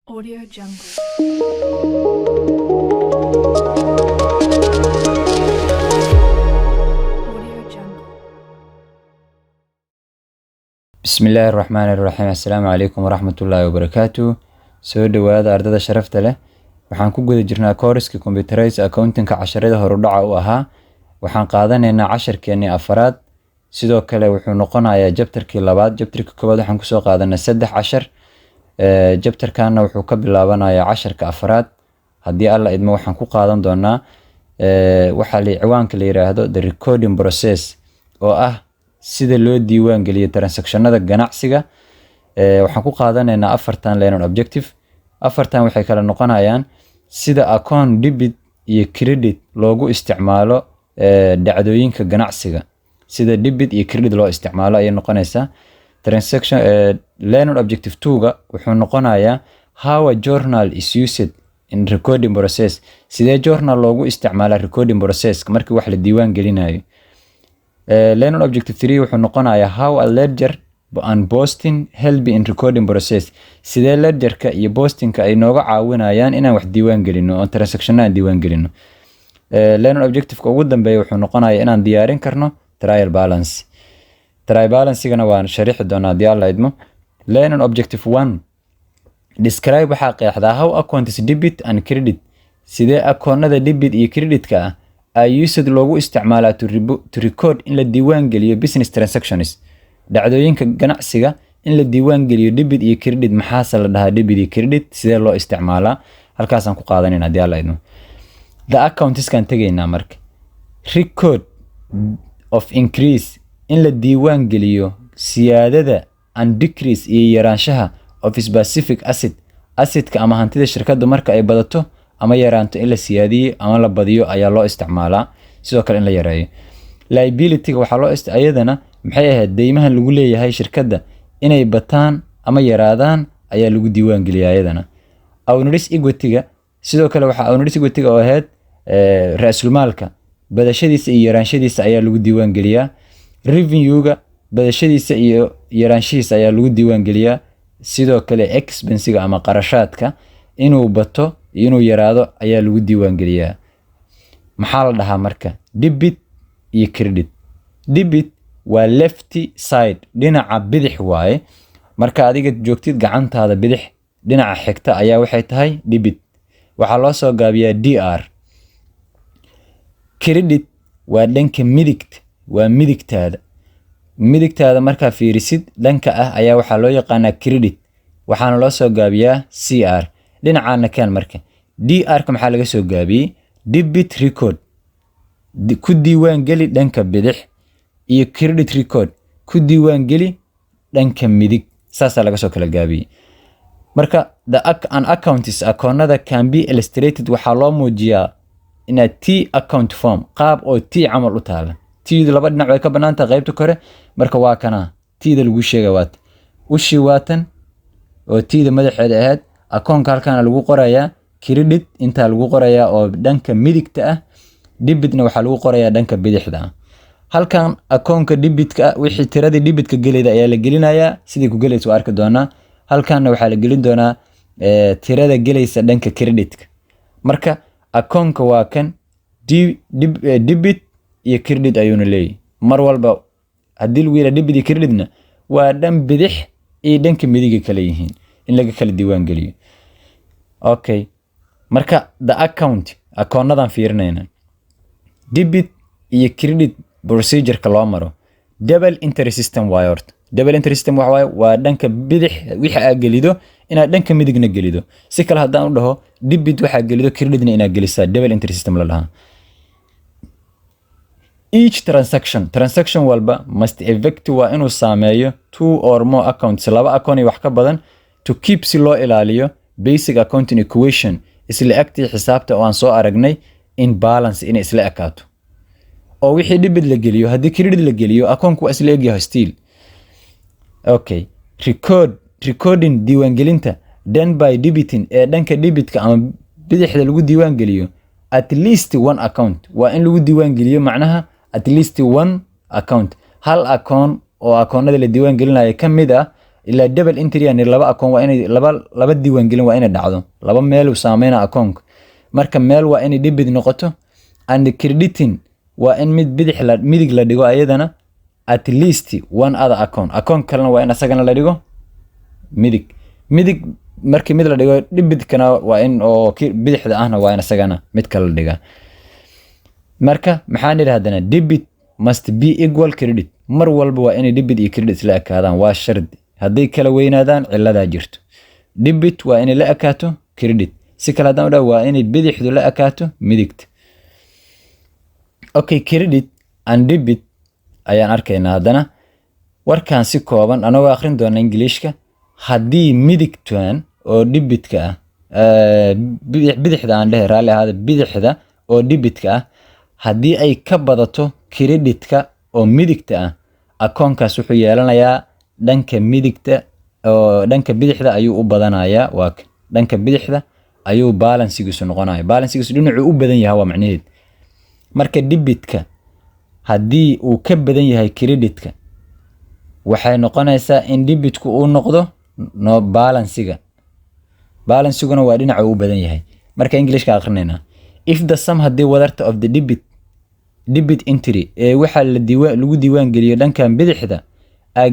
Audio Jungle. Audio Jungle. بسم الله الرحمن الرحيم. السلام عليكم ورحمة الله وبركاته. soo dhawaada ardada sharafta leh. Waxaan ku guda jirnaa course-ka computerized accounting ka casharada horudhaca u ahaa. Waxaan qaadanaynaa casharkeennii afaraad. Sidoo kale wuxuu noqonayaa chapter-kii labaad. Chapter-ka koowaad waxaan kusoo qaadanay 3 cashar. Chapter-kaana wuxuu ka bilaabanayaa casharka afaraad. Haddii alla idmo waxaan ku qaadan doonaa waxa la ciwaanka la yiraahdo the recording process oo ah sida loo diiwaan geliyo transactionada ganacsiga. Waxaan ku qaadanaynaa afartan line objective. Afartan waxay kala noqonayaan sida account debit iyo credit loogu isticmaalo dhacdooyinka ganacsiga. Sida debit iyo credit loo isticmaalo ayay noqonaysaa. Transaction line objective 2 wuxuu noqonayaa how a journal is used in recording process. Sidee journal loogu isticmaalaa recording process markii wax la diiwaan gelinayo. Line objective 3 wuxuu noqonayaa how a ledger and posting help in recording process. Sidee ledgerka iyo postingka ay nooga caawinayaan inaan wax diiwaan gelino oo transactionada diiwaan gelino. Line objective-ka ugu dambeeya wuxuu noqonayaa inaan diyaarin karno trial balance. Trial balance-gana waan sharixi doonaa haddii alla idmo. Line objective 1 describe waxa qeexdaa how accounts debit and credit. Sidee akoonada debit iyo credit-ka ah ay used loogu isticmaalaa to record in la diiwaan geliyo business transactions. Dhacdooyinka ganacsiga in la diiwaan geliyo debit iyo credit maxaa la dhahaa debit iyo credit sidee loo isticmaalaa halkaas aan ku qaadanaynaa haddii alla idmo. The accounts kan tagaynaa marka. Record of increase in la diiwaan geliyo siyaadada and decrease iyo yaraanshaha of specific asset ama hantida shirkaddu marka ay badato ama yaraanto in la siyaadiyo ama la badiyo ayaa loo isticmaalaa. Sidoo kale in la yareeyo. Liability-ga waxaa loo ayadana maxay ahayd deymaha lagu leeyahay shirkadda inay bataan ama yaraadaan ayaa lagu diiwaan geliyaa ayadana. Owners equity-ga sidoo kale waxa owners equity-ga oo ahayd raasul maalka badashadiisa iyo yaraanshadiisa ayaa lagu diiwaan geliyaa. Revenue-ga badashadiisa iyo yaraanshihiisa ayaa lagu diiwaan geliyaa. Sidoo kale expense-ga ama qarashaadka inuu bato iyo inuu yaraado ayaa lagu diiwaan geliyaa. Maxaa la dhahaa marka debit iyo credit. Debit waa left side dhinaca bidix waaye. Marka adiga joogtid gacantaada bidix dhinaca xigta ayaa waxay tahay debit. Waxaa loo soo gaabiyaa DR. Credit waa dhanka midigta waa midigtaada. Midigtaada marka fiirisid dhanka ah ayaa waxaa loo yaqaanaa credit. Waxaana loo soo gaabiyaa CR. Dhinacaana kan marka DR-ka maxaa laga soo gaabiyay debit record. Ku diiwaan geli dhanka bidix iyo credit record ku diiwaan geli dhanka midig. Saasa laga soo kala gaabiyay. Marka an account is akoonada can be illustrated waxaa loo muujiyaa in T account form qaab oo T camal u taala. T-du laba dhinac way ka banaanta qaybta kore marka waa kana T-da lagu sheegay waat. Ushi waatan oo T-da madaxeeda ahayd akoonka halkan lagu qorayaa credit inta lagu qorayaa oo dhanka midigta ah. Debitna waxaa lagu qorayaa dhanka bidixda. Halkan akoonka debitka wixii tiradii debitka galeeda ayaa la gelinayaa sidii ku galayso arki doonaa. Halkan waxaa la gelin doonaa tirada galaysa dhanka creditka. Marka akoonka waa kan debit iyo credit ayuuna leeyahay. Mar walba haddii lagu yiraahdo debit iyo creditna waa dhan bidix iyo dhanka midiga kala yihiin in laga kala diiwaan geliyo. Okay. Marka the account akoonadan fiirinayna. Debit iyo credit procedure-ka loo maro. Double entry system waa horta. Double entry system waa dhanka bidix wixii aad gelido inaad dhanka midigna gelido. Si kale haddaan u dhaho debit waxa gelido creditna inaad gelisaa double entry system la dhahaa. Each transaction walba must effect waa inuu saameeyo 2 or more accounts laba akoon wax ka badan to keep si loo ilaaliyo basic accounting equation isla agtii xisaabta oo aan soo aragnay in balance in isla ekaato. oo wixii debit la geliyo haddii credit la geliyo akoonku waa isla egyahay still. Okay. Recording diiwaan gelinta done by debiting ee dhanka debitka ama bidixda lagu diiwaan geliyo at least one account waa in lagu diiwaan geliyo macnaha at least one account hal akoon oo akoonada la diiwaan gelinayo kamid ah ilaa double entry yani laba account waa inay laba diiwaan gelin waa inay dhacdo laba meel uu saameynaa account marka meel waa inay debit noqoto and crediting waa in midig la dhigo ayadana at least one other account kalena waa in asagana la dhigo midig markii mid la dhigo debitkana waa in oo bidixda ahna waa in asagana mid kale la dhigaa marka maxaan yiraahdana debit must be equal credit mar walba waa in debit iyo credit la ekaadaan waa shardi haddii kala weynaadaan ciladaa jirto debit waa in la ekaato credit si kala hadaan u dhaw waa in bidixdu la ekaato midigta okay credit and debit ayaan arkaynaa haddana warkaan si kooban anagoo akhrin doona ingiliishka haddii midigtan oo debitka bidixda aan dhehe raalli ahaada bidixda oo debitka haddii ay ka badato creditka oo midigta akoonkaas wuxuu yeelanayaa dhanka midigta oo dhanka bidixda ayuu u badanayaa waa dhanka bidixda ayuu balansigiisu noqonayaa balansigiisu dhinacuu u badan yahay waa macnaheed marka debitka haddii uu ka badan yahay creditka waxay noqonaysaa in debitku uu noqdo no balansiguna waa dhinaca u badan yahay marka Englishka akhrinayna if the sum haddii wadarta of the debit entry waxa lagu diiwaan geliyo dhankan bidixda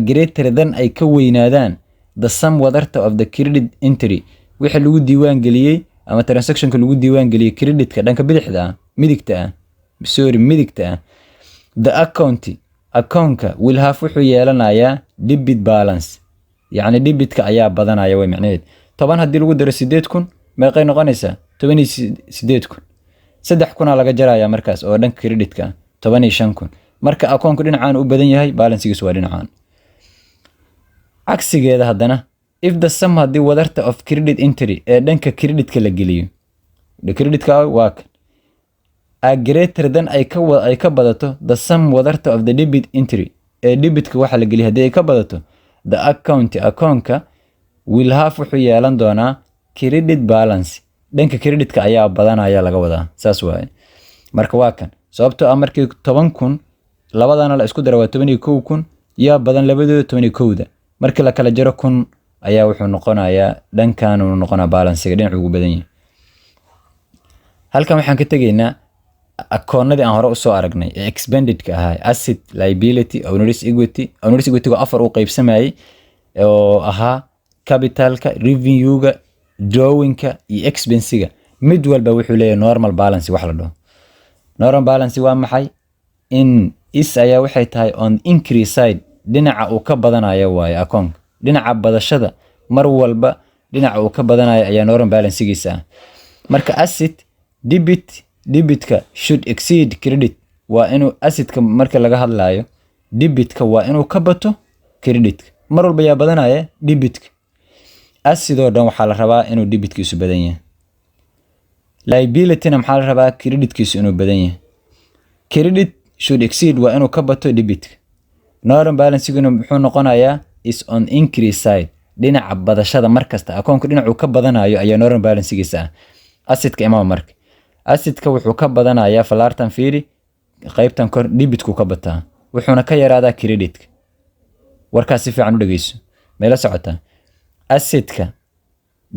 greater than ay ka weynaadaan the sum wadarta of the credit entry waxa lagu diiwaan geliyay ama transactionka lagu diiwaan geliyay creditka dhanka bidixda midigta the accountka will have wuxuu yeelanayaa debit balance yani debitka ayaa badanaya way macnaheed 10 hadii lagu daro 8000 meeqay noqonaysaa 18000 3,000 laga jaraya markaas oo dhanka creditka 15000 marka accountku dhinacaan u badan yahay balansigiisu waa dhinacaan cagsigeeda haddana if the sum hadii wadarta of credit entry ee dhanka creditka la geliyo creditka waa greater than ay ka badato the sum wadarta of the debit entry ee debitka waxa la geliyo hadii ay ka badato the accountka will have wuxuu yeelan doonaa credit balance dhanka creditka ayaa badanaya laga wadaa saas waaye marka waa kan sababtoo ah markii 10000 labadana la isku daro waa 12000 yaa badan labadooda 12000 markii la kala jaro 1000 ayaa wuxuu noqonayaa dhankan uu noqonaa balansiga dhinaca ugu badan yahay halkan waxaan ka tageynaa akoonnadii aan hore u soo aragnay ee expendedka ahaa asset liability owners equity oo afar u qaybsamayay oo ahaa capitalka revenue-ga drawing-ka iyo expense-ga mid walba wuxuu leeyahay normal balance wax la dhaho normal balance waa maxay in is ayaa waxay tahay on increase side dhinaca uu ka badanayo waaye akoonka dhinaca badashada mar walba dhinaca uu ka badanayo ayaa normal balance-giisa marka asset debitka should exceed credit waa inuu assetka marka laga hadlayo debitka waa inuu ka bato creditka mar walba yaa badanaya debitka assidoo dhan waxaa la rabaa inuu debitkiisu badan yahay liability-na maxaa la rabaa creditkiisu inuu badan yahay credit should exceed waa inuu ka bato debitka normal balance-guna muxuu noqonayaa is on increase side dhinaca badashada markasta akoonku dhinacuu ka badanayo ayaa normal balance-giisa assetka imaama marka assetka wuxuu ka badanayaa falaartan fiiri qaybtan kor debitku ka bataa wuxuuna ka yaraadaa creditka warkaas si fiican u dhageyso meela socotaa assetka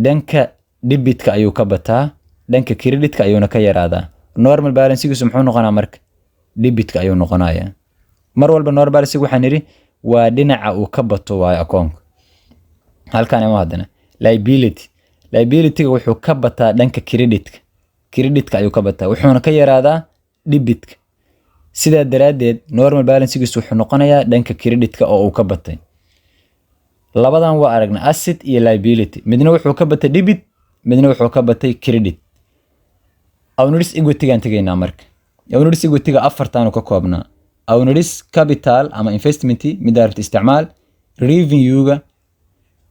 dhanka debitka ayuu ka bataa dhanka creditka ayuuna ka yaraadaa normal balance-giisu muxuu noqonaa marka debitka ayuu noqonayaa mar walba normal balance waxaan niri waa dhinaca uu ka bato waayo akoonka halkan ima hadana liability-ga wuxuu ka bataa dhanka creditka ayuu ka bataa wuxuuna ka yaraadaa debitka sidaa daraadeed normal balance-giisu wuxuu noqonayaa dhanka creditka oo uu ka batay labadan waa aragna asset iyo liability midna wuxuu ka batay debit midna wuxuu ka batay credit owners equity-gaan tagaynaa marka owners equity-ga afartan ka koobnaa owners capital ama investment mid aragta isticmaal revenue-ga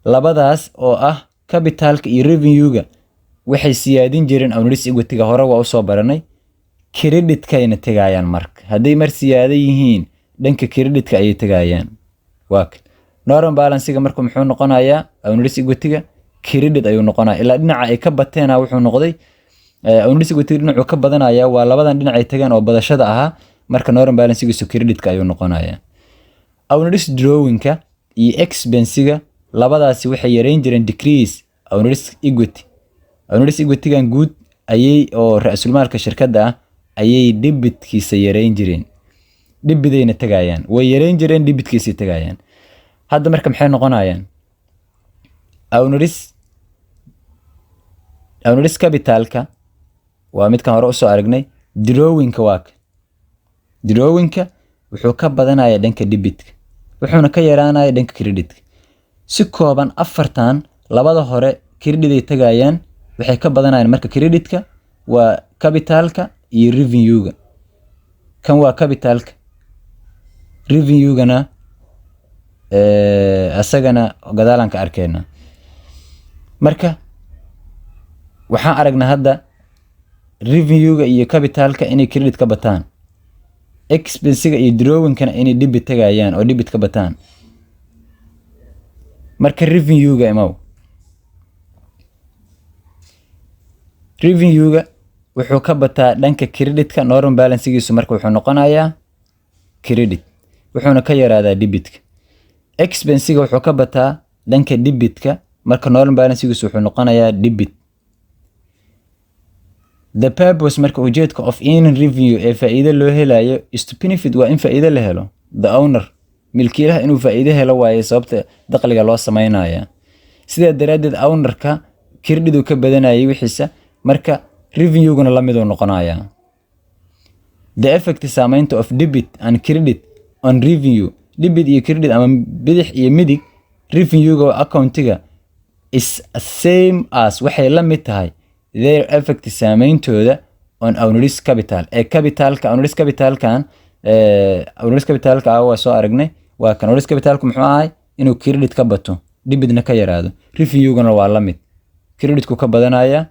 labadaas oo ah capitalka iyo revenue-ga waxay siyaadin jireen owners equity-ga hore waa u soo baranay creditkayna tagayaan marka hadday mar siyaada yihiin dhanka creditka ayay tagayaan waa normal balance-ga marka muxuu noqonayaa owners equity-ga credit ayuu noqonayaa ilaa dhinaca ay ka bateena wuxuu noqday owners equity dhinacu ka badanaya waa labadan dhinac ay tagaan oo badashada ahaa marka normal balance-giisu creditka ayuu noqonayaa owners drawing-ka iyo expense-ga labadaasi waxay yareyn jireen decrease owners equity. Owners equity-gan guud ayay oo ra'sulmaalka shirkadda ah ayay debitkiisa yareyn jireen. Debidayna tagayaan. Way yareyn jireen debitkiisa tagayaan. Hadda marka maxay noqonayaan? Owners capitalka waa midkan hore u soo aragnay. Drawing-ka waa ka. Drawing-ka wuxuu ka badanayaa dhanka debitka. Wuxuuna ka yaraanayaa dhanka credit-ka. Si kooban afartan labada hore credit ay tagayaan waxay ka badanayaan marka credit-ka waa capitalka iyo revenue-ga. Kan waa capitalka. Revenue-gana asagana gadaalan ka arkayna. Marka waxaan aragnaa hadda revenue-ga iyo capitalka inay credit ka bataan. Expense-ga iyo drawing-kana inay debit tagayaan oo debit ka bataan. Marka revenue-ga imaw. Revenue-ga wuxuu ka bataa dhanka credit-ka. Normal balance-giisu marka wuxuu noqonayaa credit. Wuxuuna ka yaraadaa debit-ka. Expense-ga wuxuu ka bataa dhanka debit-ka. Marka normal balance-giisu wuxuu noqonayaa debit. The purpose marka ujeedka of earning revenue ee faa'iido loo helayo is to benefit waa in faa'iido la helo. The owner milkiilaha inuu faa'iido helo waaye sababta dakhliga loo sameynaya. Sidaa daraadeed owner-ka credit uu ka badanayay wixiisa marka revenue-guna la mid uu noqonayaa. The effect saameynta of debit and credit on revenue. Debit iyo credit ama bidix iyo midig revenue-ga account-iga is same as waxay la mid tahay their effect saameyntooda on owners capital. Capitalka owners capitalkan owners capitalka waa soo aragnay. Waa kan owners capitalku muxuu ahay inuu credit ka bato debitna ka yaraado. Revenue-guna waa la mid. Credit-ku ka badanaya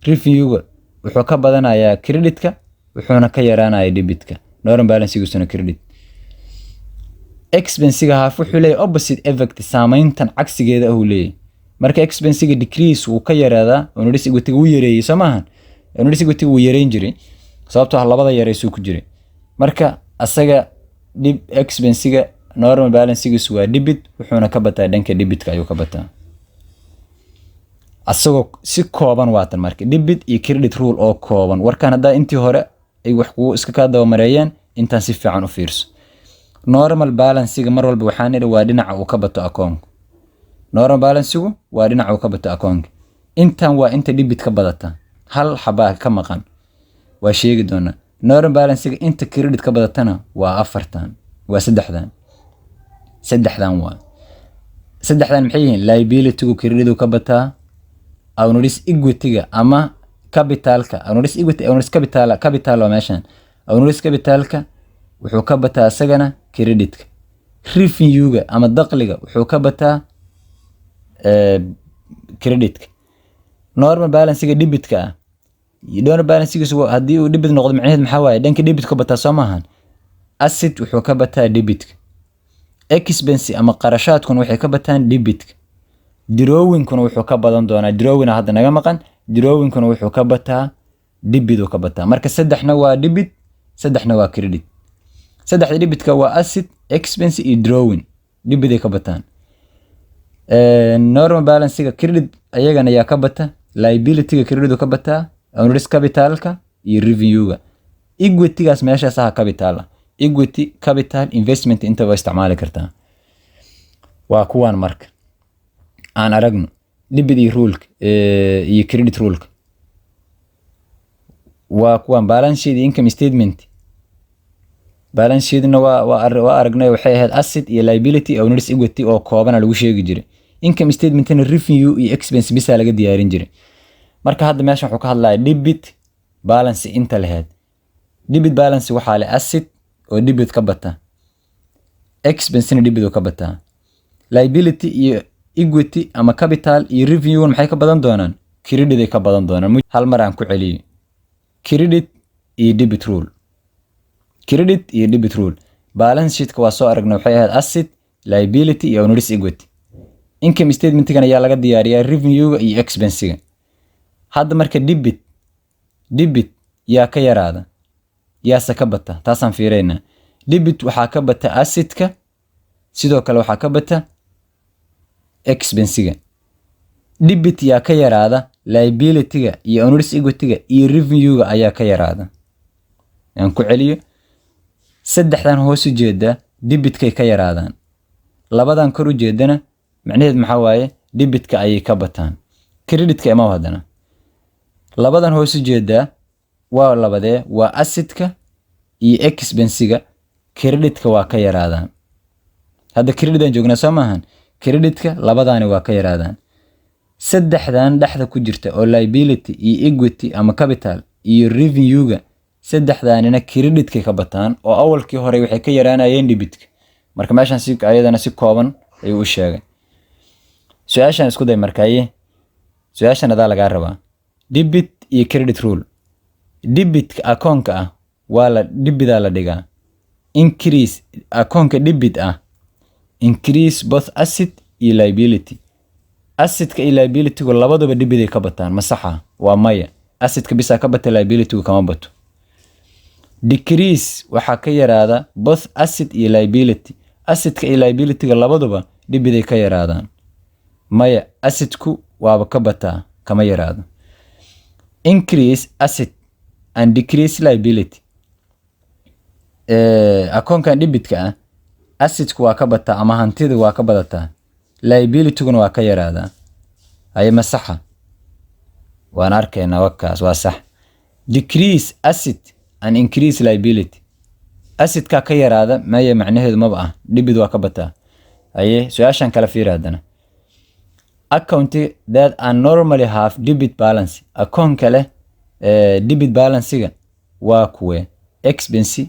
revenue-ga wuxuu ka badanayaa credit-ka wuxuuna ka yaraanayaa debit-ka. Normal balance-giisuna credit. Expense-ga half wuxuu leeyahay opposite effect saameyntan cagsigeeda uu leeyahay. Marka expense-ga decrease uu ka yaraadaa owners equity-ga uu yareeyay samahan. Owners equity-ga uu yareyn jiray sababtoo ah labada yareysuu ku jiray. Marka asaga expense-ga normal balance-giisu waa debit wuxuuna ka bataa dhanka debit-ka ayuu ka bataa. Asagoo si kooban waatan marka debit iyo credit rule oo kooban. Warkaan hadda intii hore ay wax ku iska ka daba mareeyeen intaan si fiican u fiirso. Normal balance-ga mar walba waxaan idhi waa dhinaca uu ka bato account. Normal balance-gu waa dhinaca uu ka bato account. Intaan waa inta debit ka badata. Hal xabaa ka maqan. Waa sheegi doona. Normal balance-ga inta credit ka badatana waa afartan. Waa saddexdan. Saddexdan waa. Saddexdan maxay yihiin? Liability-gu credit uu ka bataa. Owners equity-ga ama capitalka. Owners equity owners capital waa meeshan. Owners capitalka wuxuu ka bataa asagana credit-ka. Revenue-ga ama dakhliga wuxuu ka bataa credit-ka. Normal balance-ga debit-ka ah. Normal balance-giisu haddii uu debit noqdo macnaheedu maxaa waaye dhanka debit ka bataa soo maahan. Asset wuxuu ka bataa debit-ka. Expense ama qarashaadkuna waxay ka bataan debit-ka. Drawing-kuna wuxuu ka badan doonaa. Drawing hadda naga maqan. Drawing-kuna wuxuu ka bataa debit uu ka bataa. Marka saddexna waa debit, saddexna waa credit. Saddexda debit-ka waa asset, expense iyo drawing. Debit ay ka bataan. Normal balance-ga credit ayagana yaa ka bata. Liability-ga credit uu ka bataa. Owners capitalka iyo revenue-ga. Equity-gaas meeshaas aha capital ah. Equity, capital, investment inta waa isticmaali kartaa. Waa kuwaan marka. Aan aragno debit iyo rule-ka iyo credit rule-ka. Waa kuwaan balance sheet income statement. Balance sheet-na waa aragnay waxay ahayd asset iyo liability owners equity oo koobana lagu sheegi jiray. Income statement-na revenue iyo expense bisa laga diyaarin jiray. Marka hadda meeshan wuxuu ka hadlayaa debit balance inta lahayd. Debit balance waxaa leh asset oo debit ka bata. Expense-na debit oo ka bata. Liability iyo equity ama capital iyo revenue maxay ka badan doonaan? Credit ay ka badan doonaan. Hal mar aan ku celiyo. Credit iyo debit rule. Credit iyo debit rule. Balance sheet-ka waa soo aragnay waxay ahayd asset, liability iyo owners equity. Income statement-gana ayaa laga diyaariyaa revenue-ga iyo expense-ga. Hadda marka debit yaa ka yaraada. Yaasa ka bata. Taasaan fiireynaa. Debit waxaa ka bata asset-ka sidoo kale waxaa ka bata expensiga. Debit yaa ka yaraada liability-ga iyo onerous equity-ga iyo revenue-ga ayaa ka yaraada. aan ku celiyo saddexdan hoos u jeeda debitkay ka yaraadaan, labadan kor u jeedana macnaheedu maxaa waaye debitka ayay ka bataan, creditka ima wadana. labadan hoos u jeeda waa labadee, waa assetka iyo expensiga, creditka waa ka yaraadaan. hadda creditan joogna soo maahan, creditka labadaani waa ka yaraadaan. saddexdan dhexda ku jirta oo liability iyo equity ama capital iyo revenue-ga, saddexdaanina creditka ka bataan oo awalkii hore waxay ka yaraanayeen debitka. marka meeshan si ayadana si kooban ayuu u sheegay. su'aashan isku day markaaye, su'aashan adaa laga rabaa debit iyo credit rule. debitka akoonka ah waa la debida la dhigaa. increase akoonka debit ah increase both asset iyo liability. assetka iyo liability-gu labaduba debiday ka bataan, ma saxa? waa maya. assetka bisa ka bata, liability-gu kama bato. decrease waxaa ka yaraada both asset iyo liability. assetka iyo liability-ga labaduba debiday ka yaraadaan. maya, assetku waaba ka bataa, kama yaraado. increase asset and decrease liability. akoonkan debitka ah assetku waa ka bataa ama hantida waa ka badataa, liability-guna waa ka yaraadaa. ay ma saxa? waan arkaynaa wakaas waa sax. decrease asset and increase liability. assetka ka yaraada maya, macnaheedu maba ah, debit waa ka bataa. aye su'aashan kala fiir hadana. account that are normally have debit balance. akoonka leh debit balance-ga waa kuwe expense,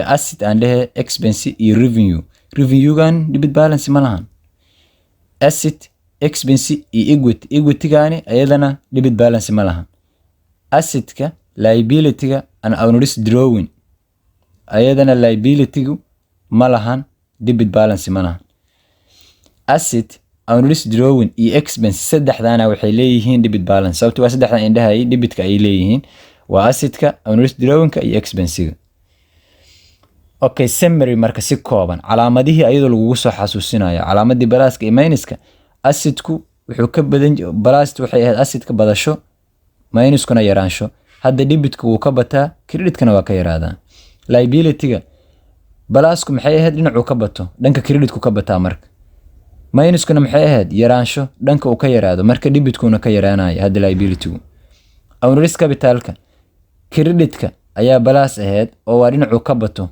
asset and expense iyo revenue. revenue-gan debit balance ma lahan. asset, expense iyo equity. equity-gaani ayadana debit balance ma lahan. assetka, liability-ga and onerous drawing ayadana liability-gu ma lahan, debit balance ma lahan. asset, onerous drawing iyo expense saddexdaana waxay leeyihiin debit balance. sababtoo waa saddexdan indhahay debitka ay leeyihiin, waa assetka, onerous drawing-ka iyo expense-ga. okay, summary marka si kooban calaamadihii ayadoo lagu soo xasuusinayo calaamadii balaaska iyo minuska. assetku wuxuu ka badan balaast waxay ahayd assetka badasho, minuskuna yaraansho. hadda debitku wuu ka bataa, creditkana waa ka yaraadaa. liability-ga balaasku maxay ahayd dhinacuu ka bato, dhanka creditku ka bataa. marka minuskuna maxay ahayd yaraansho, dhanka uu ka yaraado, marka debitkuna ka yaraanaya hadda liability-gu. onerous capital-ka creditka ayaa balaas ahayd oo waa dhinacuu ka bato,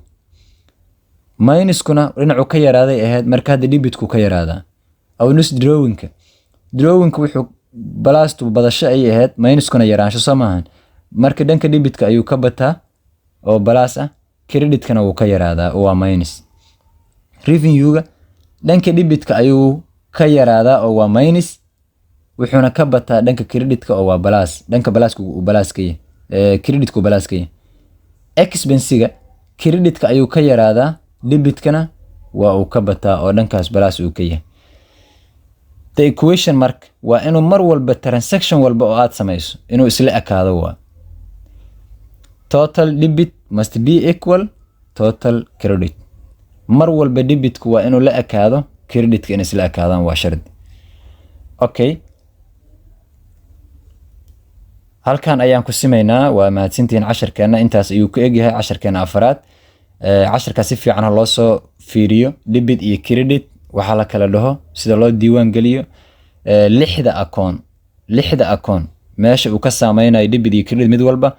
minuskuna dhinacuu ka yaraaday ahayd, marka hadda debitku ka yaraadaa. onerous drawing-ka wuxuu balaastu badasho ay ahayd, minuskuna yaraansho soo maahan, marka dhanka debitka ayuu ka bataa oo balaas ah, creditkana wuu ka yaraadaa oo waa minus. revenue-ga dhanka debitka ayuu ka yaraadaa oo waa minus, wuxuuna ka bataa dhanka creditka oo waa balaas. dhanka balaaska uu balaas ka yahay, creditku uu balaas ka yahay. expense-ga creditka ayuu ka yaraadaa, debitkana waa uu ka bataa oo dhankaas balaas uu ka yahay. the equation marka waa inuu mar walba transaction walba oo aad samayso inuu isla ekaado. waa total debit must be equal total credit. mar walba debitku waa inuu la ekaado creditka in isla ekaadaan, waa shardi. okay, halkan ayaan ku simaynaa. waa mahadsantihiin. casharkeena intaas ayuu ku egyahay, casharkeena afaraad. casharka si fiican ha loo soo fiiriyo debit iyo credit waxa la kala dhaho, sida loo diiwaan geliyo. lixda akoon meesha uu ka saameynayo debit iyo credit mid walba